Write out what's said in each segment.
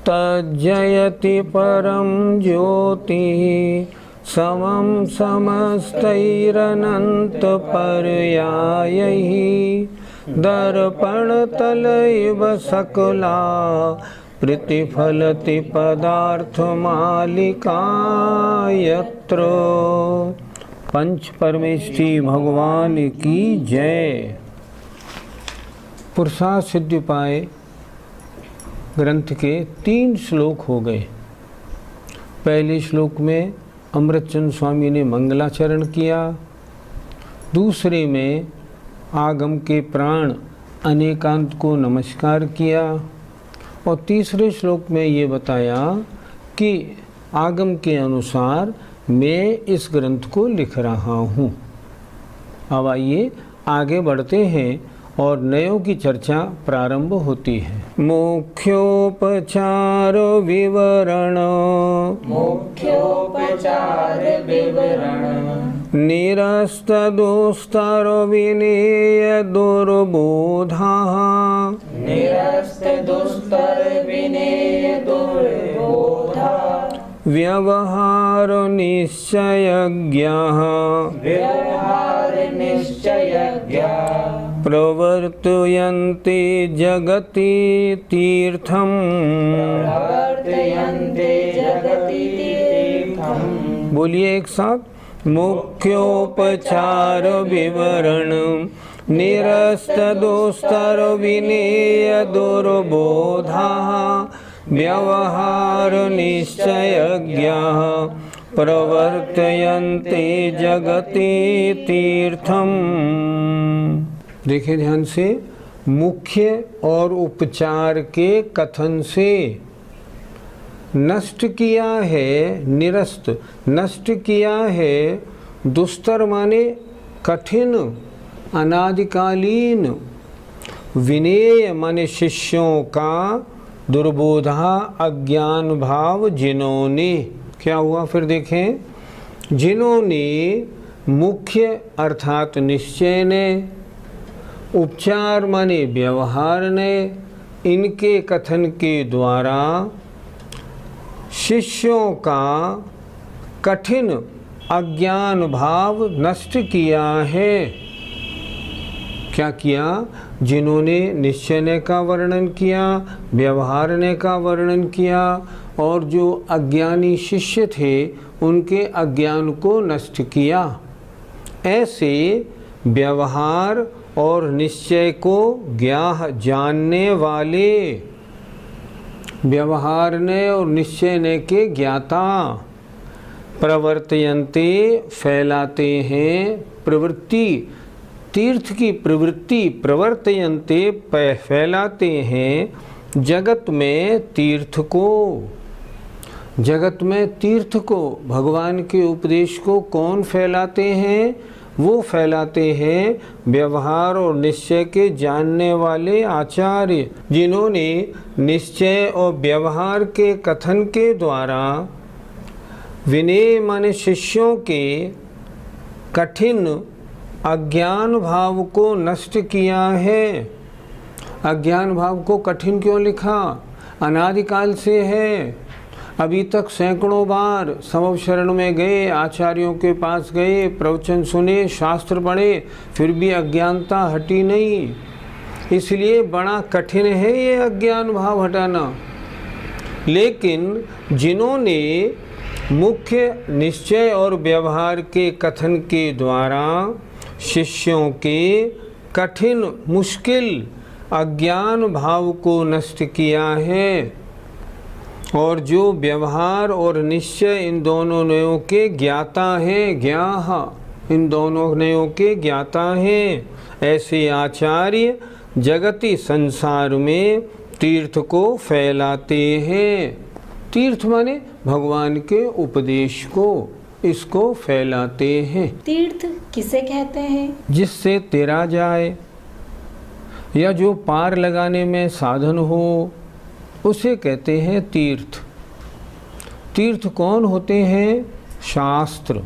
तज्जयति परं ज्योतिः समं समस्तैरनन्तपर्यायैः दर्पणतलैव सकला प्रतिफलति पदार्थमालिका यत्र। पंच परमेष्ठी भगवान की जय। पुरुषार्थ सिद्धि पाए ग्रंथ के 3 श्लोक हो गए। पहले श्लोक में अमृतचंद स्वामी ने मंगलाचरण किया, दूसरे में आगम के प्राण अनेकांत को नमस्कार किया और तीसरे श्लोक में ये बताया कि आगम के अनुसार मैं इस ग्रंथ को लिख रहा हूँ। अब आइए आगे बढ़ते हैं और नयों की चर्चा प्रारंभ होती है। मुख्योपचार विवरण निरस्त दोस्तर विनेय दुर्बोधा व्यवहार निश्चयज्ञः प्रवर्तयन्ते जगति तीर्थम्। बोलिए एक साथ। मुख्योपचार विवरण निरस्त दोस्तर विनेय दुर्बोधा व्यवहार निश्चयज्ञः प्रवर्तयन्ते जगति तीर्थम्। देखिए ध्यान से, मुख्य और उपचार के कथन से नष्ट किया है, निरस्त नष्ट किया है। दुस्तर माने कठिन अनादिकालीन, विनेय माने शिष्यों का, दुर्बोधा अज्ञान भाव जिन्होंने, क्या हुआ फिर देखें, जिन्होंने मुख्य अर्थात निश्चय ने, उपचार माने व्यवहार ने, इनके कथन के द्वारा शिष्यों का कठिन अज्ञान भाव नष्ट किया है। क्या किया? जिन्होंने निश्चय का वर्णन किया, व्यवहार का वर्णन किया और जो अज्ञानी शिष्य थे उनके अज्ञान को नष्ट किया। ऐसे व्यवहार और निश्चय को ज्ञाह जानने वाले, व्यवहार ने और निश्चय ने के ज्ञाता, प्रवर्तयन्ते फैलाते हैं, प्रवृत्ति तीर्थ की प्रवृत्ति, प्रवर्तयन्ते फैलाते हैं जगत में तीर्थ को। जगत में तीर्थ को, भगवान के उपदेश को कौन फैलाते हैं? वो फैलाते हैं व्यवहार और निश्चय के जानने वाले आचार्य, जिन्होंने निश्चय और व्यवहार के कथन के द्वारा विनय माने शिष्यों के कठिन अज्ञान भाव को नष्ट किया है। अज्ञान भाव को कठिन क्यों लिखा? अनादिकाल से है। अभी तक सैकड़ों बार समव शरण में गए, आचार्यों के पास गए, प्रवचन सुने, शास्त्र पढ़े, फिर भी अज्ञानता हटी नहीं। इसलिए बड़ा कठिन है ये अज्ञान भाव हटाना। लेकिन जिन्होंने मुख्य निश्चय और व्यवहार के कथन के द्वारा शिष्यों के कठिन मुश्किल अज्ञान भाव को नष्ट किया है और जो व्यवहार और निश्चय इन दोनों नयों के ज्ञाता हैं, ज्ञाह इन दोनों नयों के ज्ञाता हैं। ऐसे आचार्य जगति संसार में तीर्थ को फैलाते हैं। तीर्थ माने भगवान के उपदेश को, इसको फैलाते हैं। तीर्थ किसे कहते हैं? जिससे तेरा जाए या जो पार लगाने में साधन हो उसे कहते हैं तीर्थ। तीर्थ कौन होते हैं? शास्त्र,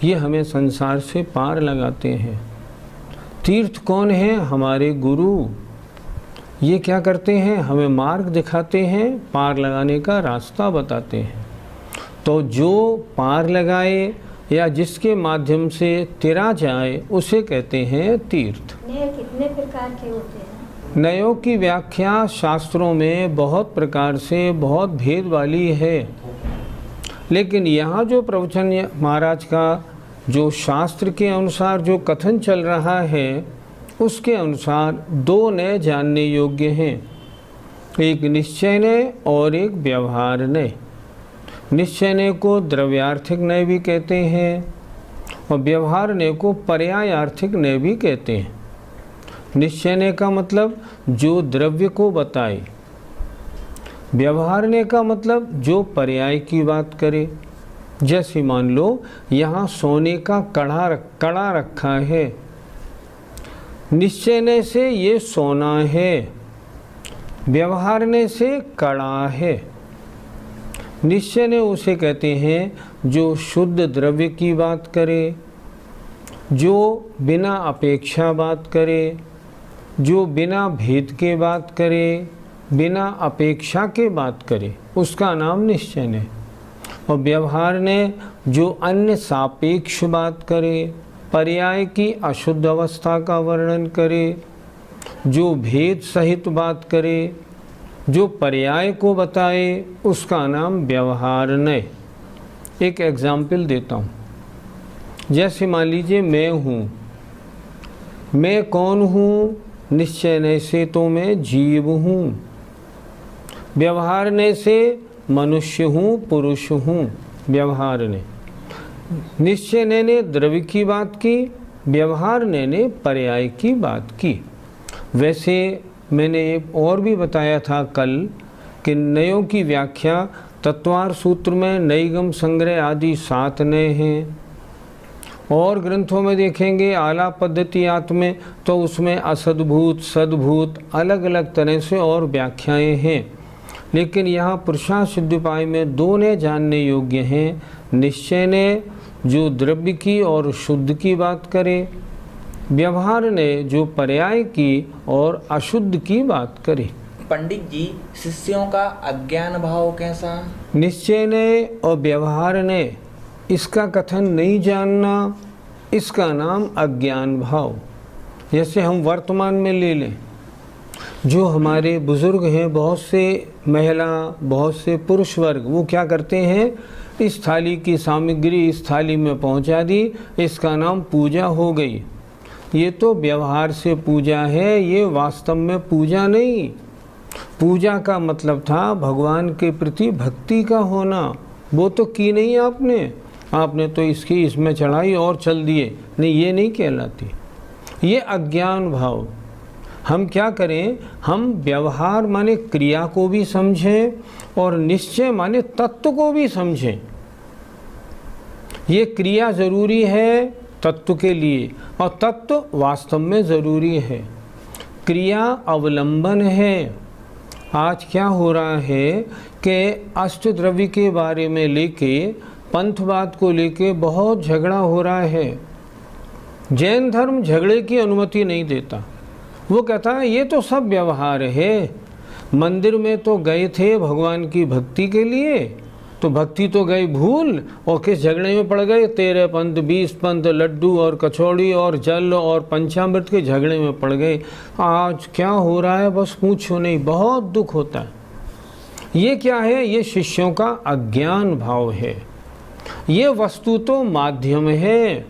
ये हमें संसार से पार लगाते हैं। तीर्थ कौन है? हमारे गुरु, ये क्या करते हैं? हमें मार्ग दिखाते हैं, पार लगाने का रास्ता बताते हैं। तो जो पार लगाए या जिसके माध्यम से तेरा जाए उसे कहते हैं तीर्थ। नय कितने प्रकार के होते हैं? नयों की व्याख्या शास्त्रों में बहुत प्रकार से, बहुत भेद वाली है। लेकिन यहाँ जो प्रवचन महाराज का जो शास्त्र के अनुसार जो कथन चल रहा है उसके अनुसार दो नय जानने योग्य हैं, एक निश्चय नय और एक व्यवहार नय। निश्चय नय को द्रव्यार्थिक नय भी कहते हैं और व्यवहार नय को पर्यायार्थिक नय भी कहते हैं। निश्चय नय का मतलब जो द्रव्य को बताए, व्यवहार नय का मतलब जो पर्याय की बात करे। जैसे मान लो यहाँ सोने का कड़ा रखा है, निश्चय नय से ये सोना है, व्यवहार नय से कड़ा है। निश्चय नय उसे कहते हैं जो शुद्ध द्रव्य की बात करे, जो बिना अपेक्षा बात करे, जो बिना भेद के बात करे, बिना अपेक्षा के बात करे, उसका नाम निश्चय नय। और व्यवहार ने जो अन्य सापेक्ष बात करे, पर्याय की अशुद्ध अवस्था का वर्णन करे, जो भेद सहित बात करे, जो पर्याय को बताए, उसका नाम व्यवहार नय। एक एग्जाम्पल देता हूँ। जैसे मान लीजिए मैं हूँ, मैं कौन हूँ? निश्चय नय से तो मैं जीव हूँ, व्यवहार नय से मनुष्य हूँ, पुरुष हूँ। व्यवहार नय, निश्चय नय ने द्रव्य की बात की, व्यवहार नय ने पर्याय की बात की। वैसे मैंने और भी बताया था कल कि नयों की व्याख्या तत्वार सूत्र में नईगम संग्रह आदि 7 नय हैं, और ग्रंथों में देखेंगे आला पद्धति आत्म तो उसमें असद्भूत, सद्भूत अलग अलग तरह से और व्याख्याएं हैं। लेकिन यहाँ पुरुषार्थ सिद्धिपाय में दो नय जानने योग्य हैं। निश्चय नय जो द्रव्य की और शुद्ध की बात करे, व्यवहार नय जो पर्याय की और अशुद्ध की बात करे। पंडित जी, शिष्यों का अज्ञान भाव कैसा? निश्चय नय और व्यवहार नय, इसका कथन नहीं जानना, इसका नाम अज्ञान भाव। जैसे हम वर्तमान में ले लें, जो हमारे बुजुर्ग हैं, बहुत से महिला, बहुत से पुरुष वर्ग, वो क्या करते हैं? इस थाली की सामग्री इस थाली में पहुंचा दी, इसका नाम पूजा हो गई। ये तो व्यवहार से पूजा है, ये वास्तव में पूजा नहीं। पूजा का मतलब था भगवान के प्रति भक्ति का होना, वो तो की नहीं आपने तो इसकी इसमें चढ़ाई और चल दिए, नहीं, ये नहीं कहलाती, ये अज्ञान भाव। हम क्या करें? हम व्यवहार माने क्रिया को भी समझें और निश्चय माने तत्व को भी समझें। ये क्रिया ज़रूरी है तत्व के लिए और तत्व वास्तव में ज़रूरी है। क्रिया अवलंबन है। आज क्या हो रहा है कि अष्टद्रव्य के बारे में लेके, पंथवाद को लेके बहुत झगड़ा हो रहा है। जैन धर्म झगड़े की अनुमति नहीं देता। वो कहता है ये तो सब व्यवहार है। मंदिर में तो गए थे भगवान की भक्ति के लिए, तो भक्ति तो गई भूल और किस झगड़े में पड़ गए? 13 पंथ, 20 पंथ, लड्डू और कचौड़ी और जल और पंचामृत के झगड़े में पड़ गए। आज क्या हो रहा है बस पूछो नहीं, बहुत दुख होता है। ये क्या है? ये शिष्यों का अज्ञान भाव है। ये वस्तु तो माध्यम है।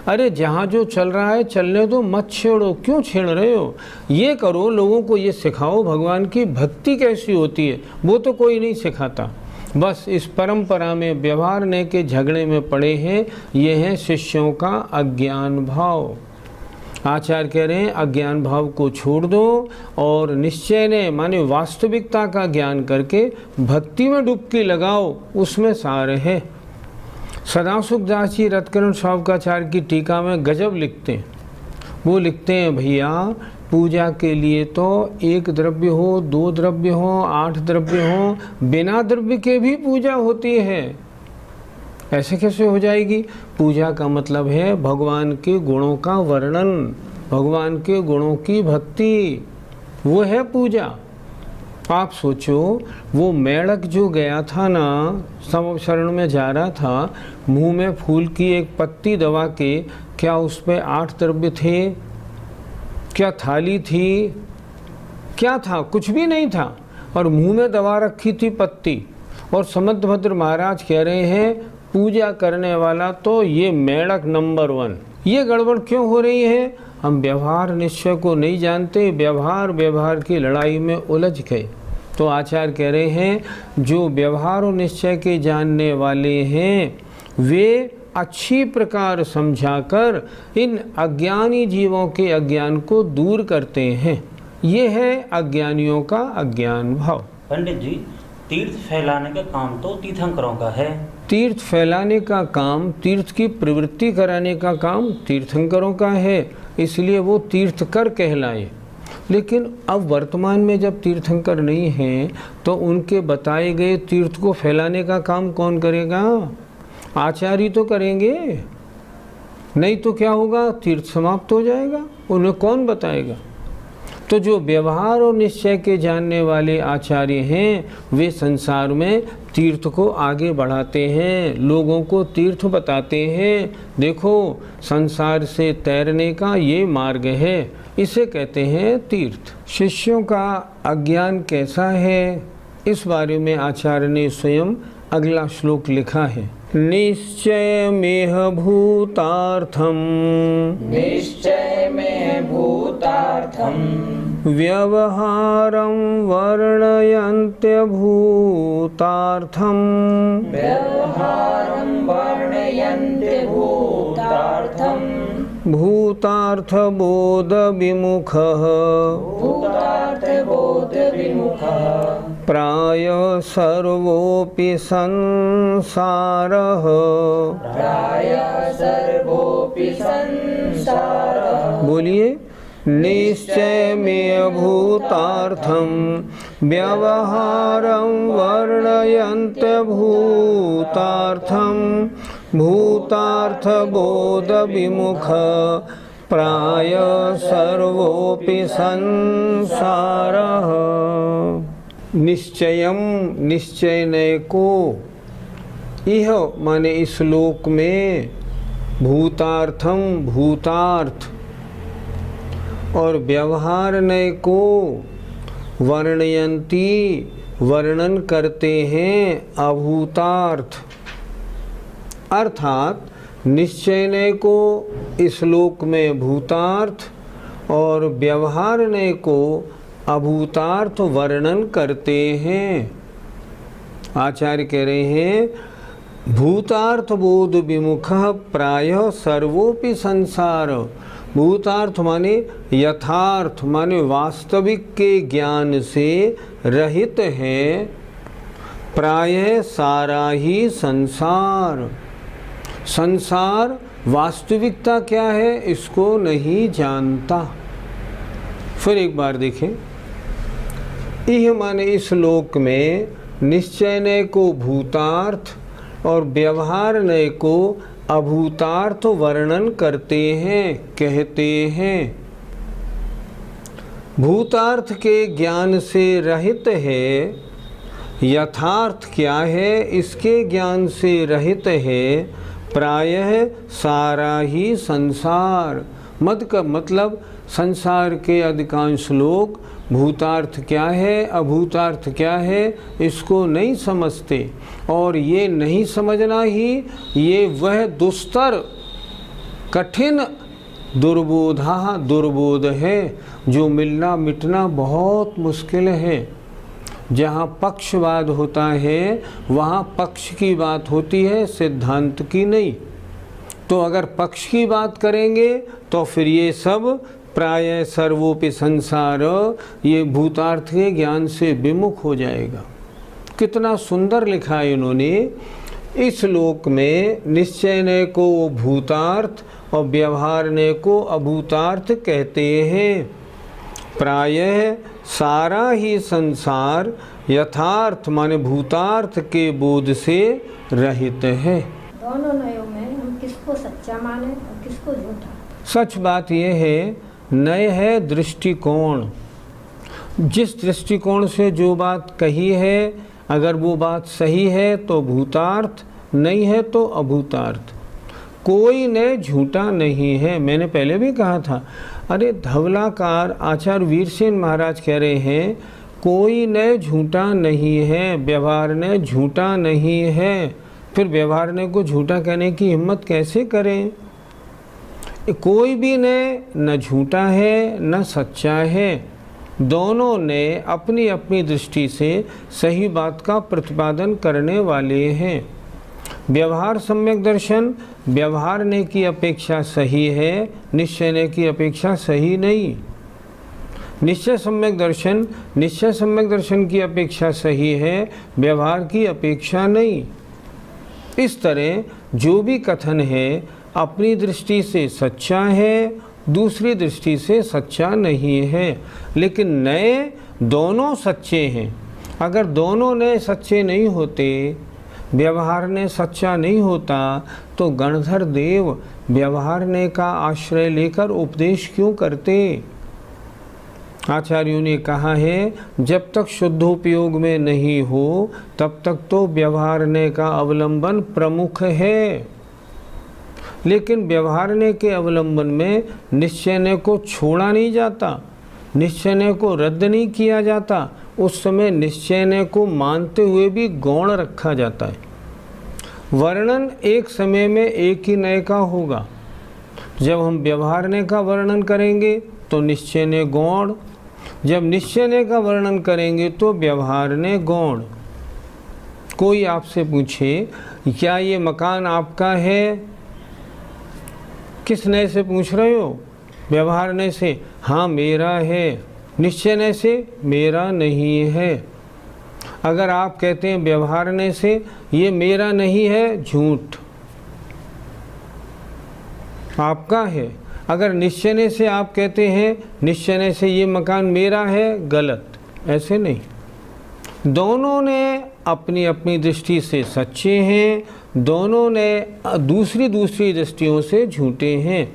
अरे जहाँ जो चल रहा है चलने दो, मत छेड़ो। क्यों छेड़ रहे हो? ये करो, लोगों को ये सिखाओ भगवान की भक्ति कैसी होती है। वो तो कोई नहीं सिखाता। बस इस परंपरा में व्यवहारने के झगड़े में पड़े हैं। ये है शिष्यों का अज्ञान भाव। आचार्य कह रहे हैं अज्ञान भाव को छोड़ दो और निश्चय ने माने वास्तविकता का ज्ञान करके भक्ति में डुबकी लगाओ, उसमें सार है। सदासुख दास जी रत्नकरण शावकाचार्य की टीका में गजब लिखते हैं। वो लिखते हैं भैया पूजा के लिए तो 1 द्रव्य हो, 2 द्रव्य हो, 8 द्रव्य हो, बिना द्रव्य के भी पूजा होती है। ऐसे कैसे हो जाएगी? पूजा का मतलब है भगवान के गुणों का वर्णन, भगवान के गुणों की भक्ति, वो है पूजा। आप सोचो वो मेढक जो गया था ना, समशरण में जा रहा था, मुंह में फूल की एक पत्ती दबा के, क्या उस पे 8 द्रव्य थे? क्या थाली थी? क्या था? कुछ भी नहीं था, और मुंह में दबा रखी थी पत्ती। और समंतभद्र महाराज कह रहे हैं पूजा करने वाला तो ये मेढक नंबर 1। ये गड़बड़ क्यों हो रही है? हम व्यवहार निश्चय को नहीं जानते, व्यवहार की लड़ाई में उलझ गए। तो आचार्य कह रहे हैं जो व्यवहार और निश्चय के जानने वाले हैं वे अच्छी प्रकार समझाकर इन अज्ञानी जीवों के अज्ञान को दूर करते हैं। ये है अज्ञानियों का अज्ञान भाव। पंडित जी, तीर्थ फैलाने का काम तो तीर्थंकरों का है। तीर्थ फैलाने का काम, तीर्थ की प्रवृत्ति कराने का काम तीर्थंकरों का है, इसलिए वो तीर्थकर कहलाए। लेकिन अब वर्तमान में जब तीर्थंकर नहीं हैं तो उनके बताए गए तीर्थ को फैलाने का काम कौन करेगा? आचार्य तो करेंगे, नहीं तो क्या होगा? तीर्थ समाप्त हो जाएगा, उन्हें कौन बताएगा? तो जो व्यवहार और निश्चय के जानने वाले आचार्य हैं वे संसार में तीर्थ को आगे बढ़ाते हैं, लोगों को तीर्थ बताते हैं। देखो संसार से तैरने का ये मार्ग है, इसे कहते हैं तीर्थ। शिष्यों का अज्ञान कैसा है, इस बारे में आचार्य ने स्वयं अगला श्लोक लिखा है। निश्चय मेह भूतार्थम, निश्चय में भूतार्थम, व्यवहारं वर्णयन्त्य भूतार्थम, व्यवहारं वर्णयन्ते भूतार्थम, भूतार्थ बोध विमुखः, भूतार्थ बोध विमुखः, प्राय सर्वोऽपि संसारः, प्राय सर्वोऽपि संसारः। बोलिए। निश्चय में भूतार्थम व्यवहारं वर्णयन्त्य भूतार्थम, भूतार्थ बोध विमुख प्राय सर्वोऽपि संसारः। निश्चयम, निश्चय नय को, यह माने इस श्लोक में भूतार्थम भूतार्थ और व्यवहार नय को वर्णयन्ति वर्णन करते हैं अभूतार्थ, अर्थात निश्चय नय को इस श्लोक में भूतार्थ और व्यवहार नय को अभूतार्थ वर्णन करते हैं। आचार्य कह रहे हैं भूतार्थ बोध विमुखः प्रायः सर्वोपि संसार। भूतार्थ माने यथार्थ माने वास्तविक के ज्ञान से रहित है प्रायः सारा ही संसार। संसार वास्तविकता क्या है इसको नहीं जानता। फिर एक बार देखें, यह माने इस श्लोक में निश्चय नय को भूतार्थ और व्यवहार नय को अभूतार्थ वर्णन करते हैं, कहते हैं। भूतार्थ के ज्ञान से रहित है, यथार्थ क्या है इसके ज्ञान से रहित है, प्रायः सारा ही संसार। मत का मतलब संसार के अधिकांश लोग भूतार्थ क्या है अभूतार्थ क्या है इसको नहीं समझते, और ये नहीं समझना ही ये वह दुस्तर कठिन दुर्बोध है जो मिलना मिटना बहुत मुश्किल है। जहाँ पक्षवाद होता है वहाँ पक्ष की बात होती है, सिद्धांत की नहीं। तो अगर पक्ष की बात करेंगे तो फिर ये सब प्राय सर्वोपि संसार ये भूतार्थ के ज्ञान से विमुख हो जाएगा। कितना सुंदर लिखा है इन्होंने। इस श्लोक में निश्चय ने को भूतार्थ और व्यवहार ने को अभूतार्थ कहते हैं। प्रायः सारा ही संसार यथार्थ माने भूतार्थ के बोध से रहित है। दोनों नयों में हम किसको सच्चा माने और किसको झूठा? सच बात यह है, नय है दृष्टिकोण। जिस दृष्टिकोण से जो बात कही है, अगर वो बात सही है तो भूतार्थ, नहीं है तो अभूतार्थ। कोई नय झूठा नहीं है। मैंने पहले भी कहा था, अरे धवलाकार आचार्य वीरसेन महाराज कह रहे हैं कोई नय झूठा नहीं है, व्यवहार ने झूठा नहीं है। फिर व्यवहार ने को झूठा कहने की हिम्मत कैसे करें? कोई भी ने न झूठा है न सच्चा है। दोनों ने अपनी अपनी दृष्टि से सही बात का प्रतिपादन करने वाले हैं। व्यवहार सम्यक दर्शन व्यवहार ने की अपेक्षा सही है, निश्चय ने की अपेक्षा सही नहीं। निश्चय सम्यक दर्शन की अपेक्षा सही है, व्यवहार की अपेक्षा नहीं। इस तरह जो भी कथन है अपनी दृष्टि से सच्चा है, दूसरी दृष्टि से सच्चा नहीं है। लेकिन नए दोनों सच्चे हैं। अगर दोनों नए सच्चे नहीं होते, व्यवहार ने सच्चा नहीं होता, तो गणधर देव व्यवहार ने का आश्रय लेकर उपदेश क्यों करते? आचार्यों ने कहा है जब तक शुद्धोपयोग में नहीं हो तब तक तो व्यवहार ने का अवलंबन प्रमुख है। लेकिन व्यवहार ने के अवलंबन में निश्चय ने को छोड़ा नहीं जाता, निश्चय ने को रद्द नहीं किया जाता। उस समय निश्चय ने को मानते हुए भी गौण रखा जाता है। वर्णन एक समय में एक ही नय का होगा। जब हम व्यवहार ने का वर्णन करेंगे तो निश्चय ने गौण, जब निश्चय ने का वर्णन करेंगे तो व्यवहार ने गौण। कोई आपसे पूछे क्या ये मकान आपका है? किस नय से पूछ रहे हो? व्यवहार ने से हाँ मेरा है, निश्चय ने से मेरा नहीं है। अगर आप कहते हैं व्यवहार ने से ये मेरा नहीं है, झूठ, आपका है। अगर निश्चय ने से आप कहते हैं निश्चय ने से ये मकान मेरा है, गलत। ऐसे नहीं। दोनों ने अपनी अपनी दृष्टि से सच्चे हैं, दोनों ने दूसरी दृष्टियों से झूठे हैं।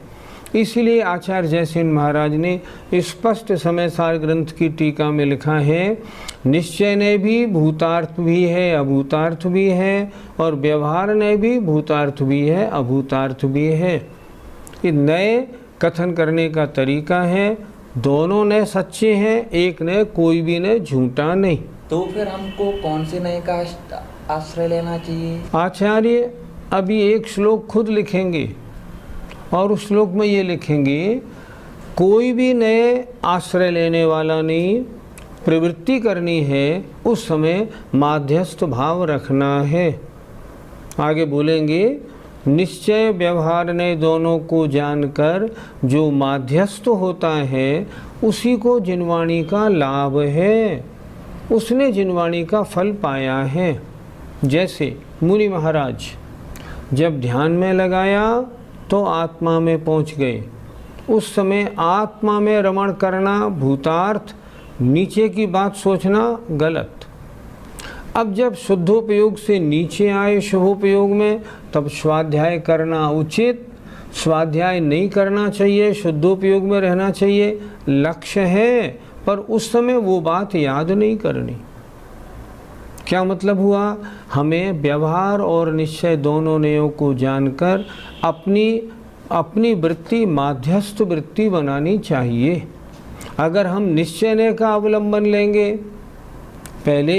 इसलिए आचार्य जयसेन महाराज ने स्पष्ट समय सार ग्रंथ की टीका में लिखा है निश्चय ने भी भूतार्थ भी है अभूतार्थ भी है, और व्यवहार ने भी भूतार्थ भी है अभूतार्थ भी है। ये नए कथन करने का तरीका है। दोनों ने सच्चे हैं, एक ने कोई भी ने झूठा नहीं। तो फिर हमको कौन से नए का आश्रय लेना चाहिए? आचार्य अभी एक श्लोक खुद लिखेंगे और उस श्लोक में ये लिखेंगे कोई भी नए आश्रय लेने वाला नहीं, प्रवृत्ति करनी है उस समय माध्यस्थ भाव रखना है। आगे बोलेंगे निश्चय व्यवहार ने दोनों को जानकर जो माध्यस्थ होता है उसी को जिनवाणी का लाभ है, उसने जिनवाणी का फल पाया है। जैसे मुनि महाराज जब ध्यान में लगाया तो आत्मा में पहुंच गए। उस समय आत्मा में रमण करना भूतार्थ, नीचे की बात सोचना गलत। अब जब शुद्धोपयोग से नीचे आए शुभोपयोग में, तब स्वाध्याय करना उचित, स्वाध्याय नहीं करना चाहिए, शुद्धोपयोग में रहना चाहिए। लक्ष्य है पर उस समय वो बात याद नहीं करनी। क्या मतलब हुआ? हमें व्यवहार और निश्चय दोनों नयों को जानकर अपनी वृत्ति माध्यस्थ वृत्ति बनानी चाहिए। अगर हम निश्चय ने का अवलंबन लेंगे, पहले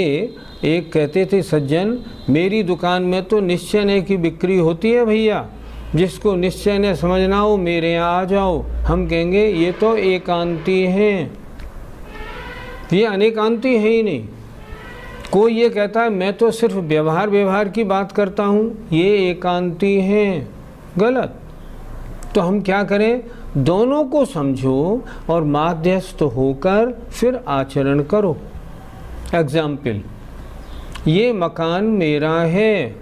एक कहते थे सज्जन मेरी दुकान में तो निश्चय ने की बिक्री होती है भैया, जिसको निश्चय ने समझना हो मेरे यहाँ आ जाओ। हम कहेंगे ये तो एकांती हैं, ये अनेकांती है ही नहीं। कोई ये कहता है मैं तो सिर्फ व्यवहार की बात करता हूँ, ये एकांती हैं, गलत। तो हम क्या करें, दोनों को समझो और मध्यस्थ होकर फिर आचरण करो। एग्जाम्पल, ये मकान मेरा है,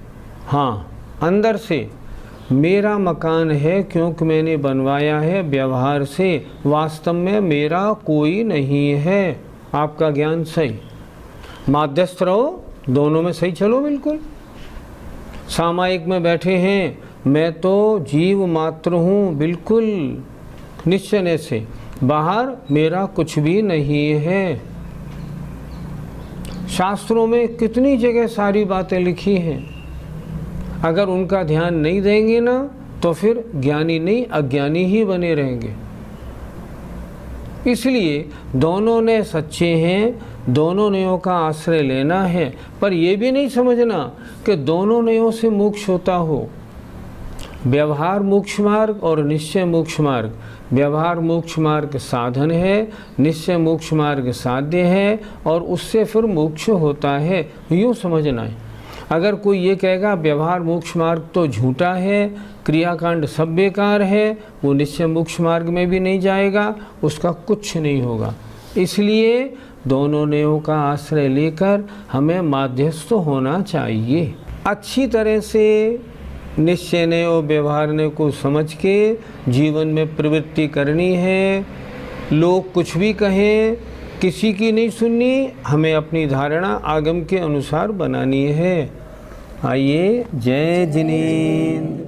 हाँ अंदर से मेरा मकान है क्योंकि मैंने बनवाया है, व्यवहार से वास्तव में मेरा कोई नहीं है। आपका ज्ञान सही, मध्यस्थ रहो, दोनों में सही चलो बिल्कुल। सामायिक में बैठे हैं, मैं तो जीव मात्र हूँ, बिल्कुल निश्चय से, बाहर मेरा कुछ भी नहीं है। शास्त्रों में कितनी जगह सारी बातें लिखी हैं, अगर उनका ध्यान नहीं देंगे ना तो फिर ज्ञानी नहीं अज्ञानी ही बने रहेंगे। इसलिए दोनों ने सच्चे हैं, दोनों नयों का आश्रय लेना है, पर यह भी नहीं समझना कि दोनों नयों से मोक्ष होता हो। व्यवहार मोक्ष मार्ग और निश्चय मोक्ष मार्ग, व्यवहार मोक्ष मार्ग साधन है, निश्चय मोक्ष मार्ग साध्य है और उससे फिर मोक्ष होता है, यूँ समझना है। अगर कोई ये कहेगा व्यवहार मोक्ष मार्ग तो झूठा है, क्रियाकांड सब बेकार है, वो निश्चय मोक्ष मार्ग में भी नहीं जाएगा, उसका कुछ नहीं होगा। इसलिए दोनों नयों का आश्रय लेकर हमें मध्यस्थ होना चाहिए। अच्छी तरह से निश्चय नय और व्यवहार नय को समझ के जीवन में प्रवृत्ति करनी है। लोग कुछ भी कहें, किसी की नहीं सुननी, हमें अपनी धारणा आगम के अनुसार बनानी है। आइए, जय जिनेंद्र।